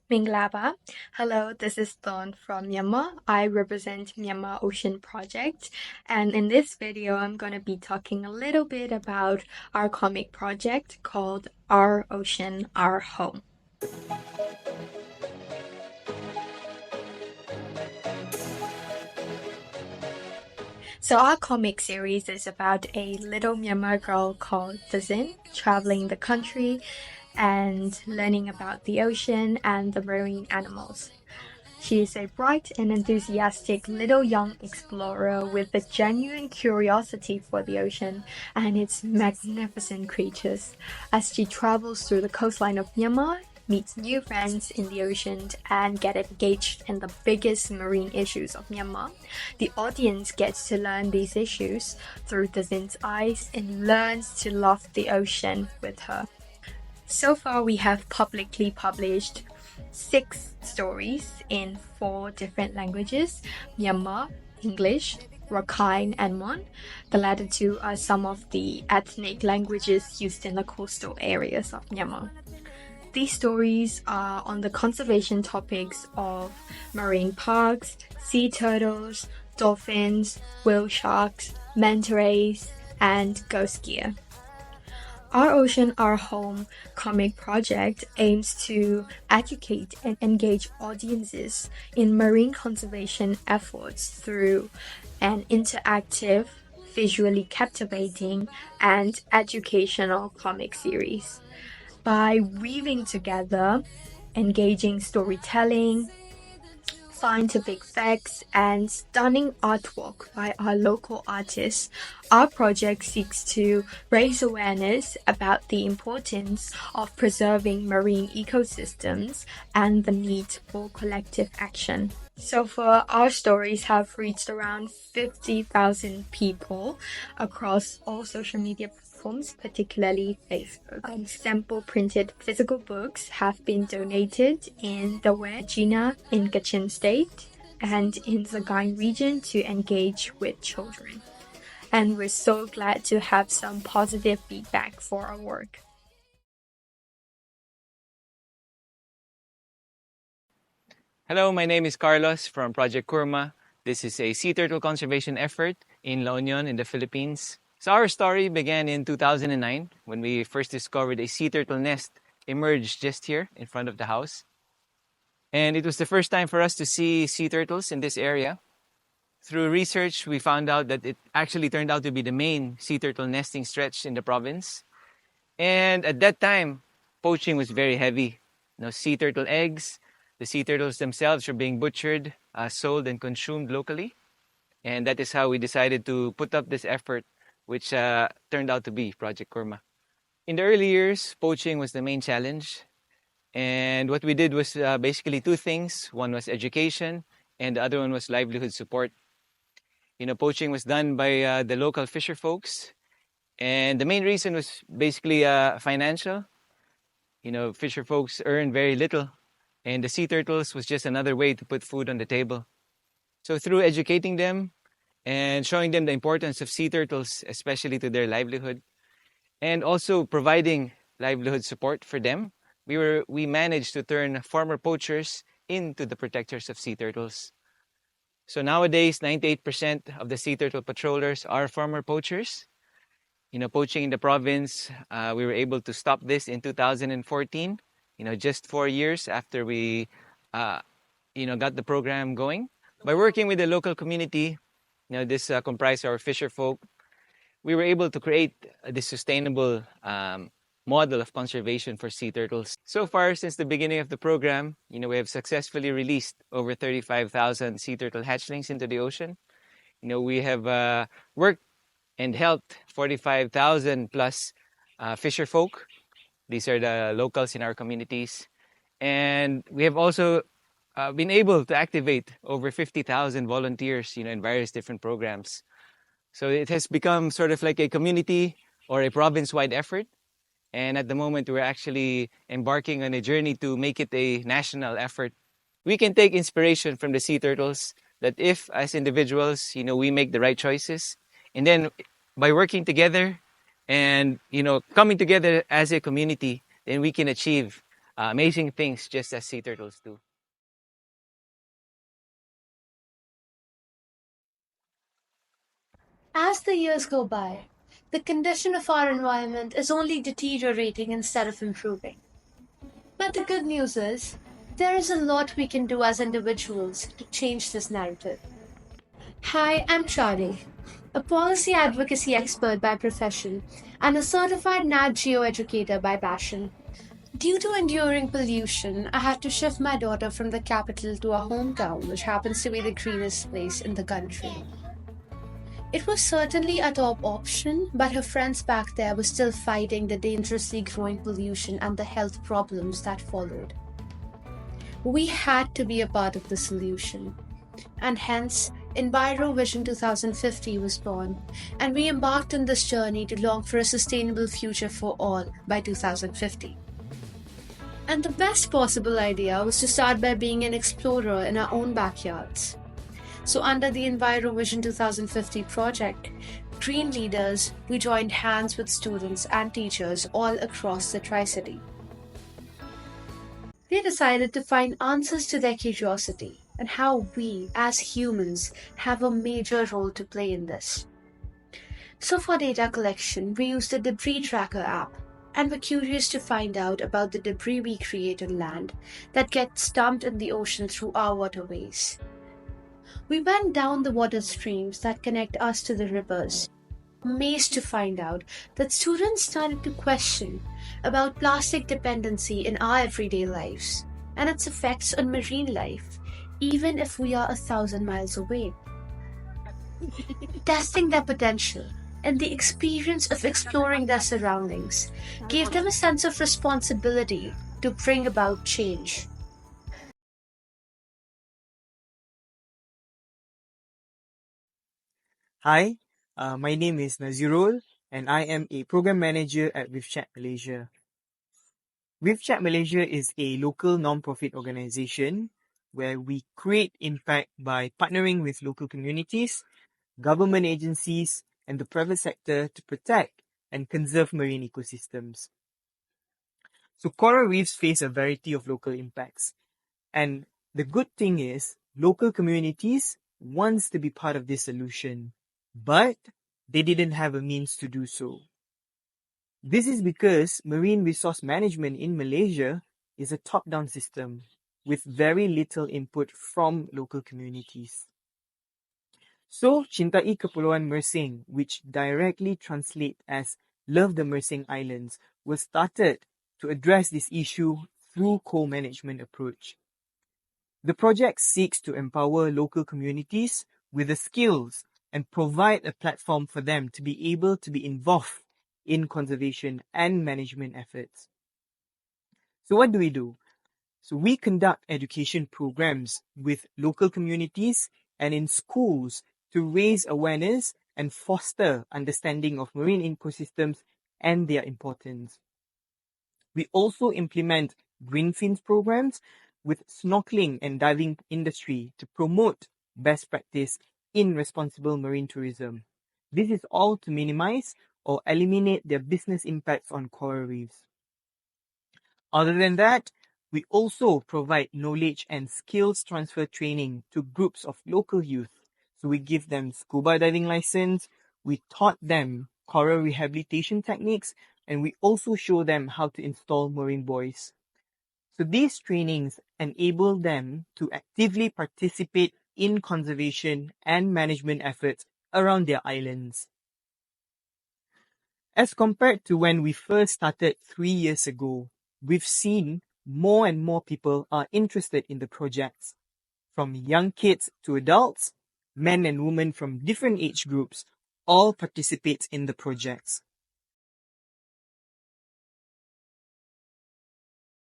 Minglaba. Hello, this is Dawn from Myanmar. I represent Myanmar Ocean Project, and in this video, I'm going to be talking a little bit about our comic project called Our Ocean, Our Home. So our comic series is about a little Myanmar girl called Tazin traveling the country and learning about the ocean and the marine animals. She is a bright and enthusiastic little young explorer with a genuine curiosity for the ocean and its magnificent creatures. As she travels through the coastline of Myanmar, meets new friends in the ocean, and get engaged in the biggest marine issues of Myanmar, the audience gets to learn these issues through Dazin's eyes and learns to love the ocean with her. So far, we have publicly published 6 stories in 4 different languages: Myanmar, English, Rakhine, and Mon. The latter two are some of the ethnic languages used in the coastal areas of Myanmar. These stories are on the conservation topics of marine parks, sea turtles, dolphins, whale sharks, manta rays, and ghost gear. Our Ocean, Our Home comic project aims to educate and engage audiences in marine conservation efforts through an interactive, visually captivating, and educational comic series. By weaving together engaging storytelling, scientific facts, and stunning artwork by our local artists, our project seeks to raise awareness about the importance of preserving marine ecosystems and the need for collective action. So far, our stories have reached around 50,000 people across all social media platforms, particularly Facebook. Sample printed physical books have been donated in the Wajina in Kachin State and in the Gaing region to engage with children. And we're so glad to have some positive feedback for our work. Hello, my name is Carlos from Project CURMA. This is a sea turtle conservation effort in La Union in the Philippines. So our story began in 2009 when we first discovered a sea turtle nest emerged just here in front of the house. And it was the first time for us to see sea turtles in this area. Through research, we found out that it actually turned out to be the main sea turtle nesting stretch in the province. And at that time, poaching was very heavy. Sea turtle eggs, the sea turtles themselves are being butchered, sold and consumed locally. And that is how we decided to put up this effort, which turned out to be Project CURMA. In the early years, poaching was the main challenge. And what we did was basically 2 things. One was education, and the other one was livelihood support. Poaching was done by the local fisher folks. And the main reason was basically financial. Fisher folks earn very little. And the sea turtles was just another way to put food on the table. So through educating them and showing them the importance of sea turtles, especially to their livelihood, and also providing livelihood support for them, we managed to turn former poachers into the protectors of sea turtles. So nowadays, 98% of the sea turtle patrollers are former poachers. Poaching in the province, we were able to stop this in 2014, just 4 years after we, got the program going. By working with the local community, this comprised our fisher folk, we were able to create this sustainable model of conservation for sea turtles. So far, since the beginning of the program, we have successfully released over 35,000 sea turtle hatchlings into the ocean. We have worked and helped 45,000 plus fisher folk. These are the locals in our communities. And we have also been able to activate over 50,000 volunteers, in various different programs. So it has become sort of like a community or a province-wide effort. And at the moment, we're actually embarking on a journey to make it a national effort. We can take inspiration from the sea turtles that if, as individuals, we make the right choices, and then by working together and, coming together as a community, then we can achieve amazing things just as sea turtles do. As the years go by, the condition of our environment is only deteriorating instead of improving. But the good news is, there is a lot we can do as individuals to change this narrative. Hi, I'm Chari, a policy advocacy expert by profession and a certified Nat Geo educator by passion. Due to enduring pollution, I had to shift my daughter from the capital to our hometown, which happens to be the greenest place in the country. It was certainly a top option, but her friends back there were still fighting the dangerously growing pollution and the health problems that followed. We had to be a part of the solution, and hence EnviroVision 2050 was born, and we embarked on this journey to long for a sustainable future for all by 2050. And the best possible idea was to start by being an explorer in our own backyards. So under the EnviroVision 2050 project, green leaders, we joined hands with students and teachers all across the Tri-City. They decided to find answers to their curiosity and how we, as humans, have a major role to play in this. So for data collection, we used the Debris Tracker app and were curious to find out about the debris we create on land that gets dumped in the ocean through our waterways. We went down the water streams that connect us to the rivers, amazed to find out that students started to question about plastic dependency in our everyday lives and its effects on marine life, even if we are 1,000 miles away. Testing their potential and the experience of exploring their surroundings gave them a sense of responsibility to bring about change. Hi, my name is Nazirul, and I am a program manager at Reef Check Malaysia. Reef Check Malaysia is a local non-profit organization where we create impact by partnering with local communities, government agencies, and the private sector to protect and conserve marine ecosystems. So coral reefs face a variety of local impacts. And the good thing is, local communities wants to be part of this solution, but they didn't have a means to do so. This is because marine resource management in Malaysia is a top-down system with very little input from local communities. So, Cintai Kepulauan Mersing, which directly translates as Love the Mersing Islands, was started to address this issue through co-management approach. The project seeks to empower local communities with the skills and provide a platform for them to be able to be involved in conservation and management efforts. So what do? So we conduct education programs with local communities and in schools to raise awareness and foster understanding of marine ecosystems and their importance. We also implement greenfins programs with snorkeling and diving industry to promote best practice in responsible marine tourism. This is all to minimize or eliminate their business impacts on coral reefs. Other than that, we also provide knowledge and skills transfer training to groups of local youth. So we give them scuba diving license, we taught them coral rehabilitation techniques, and we also show them how to install marine buoys. So these trainings enable them to actively participate in conservation and management efforts around their islands. As compared to when we first started 3 years ago, we've seen more and more people are interested in the projects. From young kids to adults, men and women from different age groups all participate in the projects.